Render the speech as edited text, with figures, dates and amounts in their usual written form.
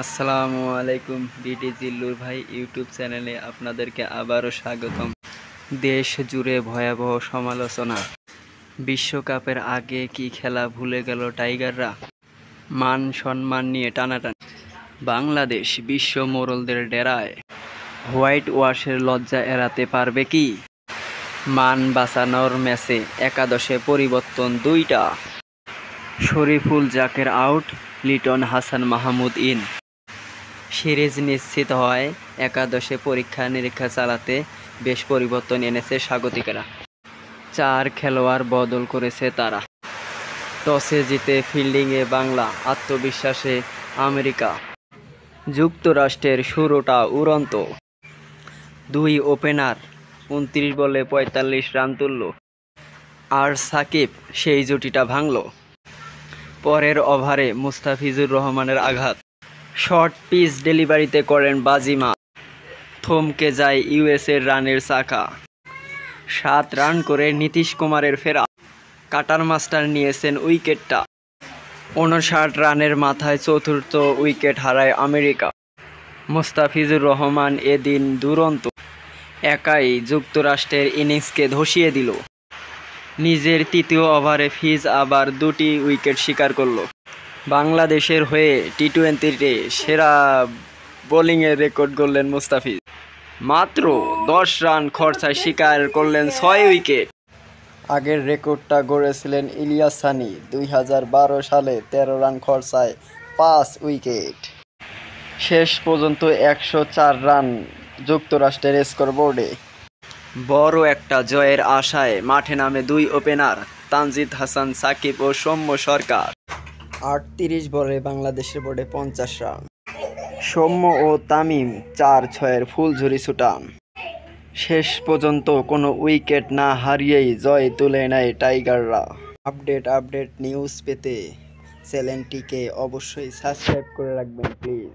আসসালামু আলাইকুম। বিডি জিল্লুর ভাই ইউটিউব চ্যানেলে আপনাদেরকে আবারও স্বাগতম। দেশ জুড়ে ভয়াবহ সমালোচনা। বিশ্বকাপের আগে কি খেলা ভুলে গেল টাইগাররা? মান সম্মান নিয়ে টানাটানি। বাংলাদেশ বিশ্ব মোড়লদের ডেরায়। হোয়াইট ওয়াশের লজ্জা এড়াতে পারবে কি? মান বাঁচানোর ম্যাচে একাদশে পরিবর্তন দুইটা। Shoriful Jaker out, Liton Hasan Mahmud in. Series নিশ্চিত হয় একাদশে পরীক্ষা নিরীক্ষা চালাতে বেশ পরিবর্তন এনেছে স্বাগতিকেরা। 4 খেলোয়াড় বদল করেছে তারা। টসে জিতে ফিল্ডিংয়ে বাংলা, আত্মবিশ্বাসে আমেরিকা। যুক্তরাষ্ট্রের শুরুটা উড়ন্ত। 2 ওপেনার 29 বলে 45 রান তুলল। আর সাকিব সেই জুটিটা ভাঙল। পরের ওভারে মুস্তাফিজুর রহমানের আঘাত। শর্ট পিচ ডেলিভারিতে করেন বাজিমাত। থমকে যায় ইউএসের রানের চাকা। 7 রান করে নীতিশ কুমারের ফেরা। কাটার মাস্টার নিয়েছেন উইকেটটা। 59 রানের মাথায় চতুর্থ উইকেট হারায় আমেরিকা। মুস্তাফিজুর রহমান এদিন দুরন্ত। একাই যুক্তরাষ্ট্রের ইনিংসকে ধসিয়ে দিল। নিজের তৃতীয় ওভারে ফিজ আবার 2টি উইকেট শিকার করল। বাংলাদেশের হয়ে টি-20-তে সেরা বোলিংয়ের রেকর্ড গড়লেন মুস্তাফিজ। মাত্র 10 রান খরচায় শিকার করলেন 6 উইকেট। আগের রেকর্ডটা গড়েছিলেন ইলিয়াস সানি 2012 সালে 13 রান খরচায় 5 উইকেট। শেষ পর্যন্ত 104 রান যুক্তরাষ্ট্রের স্কোরবোর্ডে। বড় একটা জয়ের আশায় মাঠে নামে 2 ওপেনার তানজিদ হাসান, সাকিব ও সৌম্য সরকার। 38 বলে বাংলাদেশের বোর্ডে 50 রান। সৌম্য ও তামিম 4-6-এর ফুলঝুরি ছুটান। শেষ পর্যন্ত কোনো উইকেট না হারিয়েই জয় তুলে নেয় টাইগাররা। আপডেট নিউজ পেতে চ্যানেলটিকে অবশ্যই সাবস্ক্রাইব করে রাখবেন প্লিজ।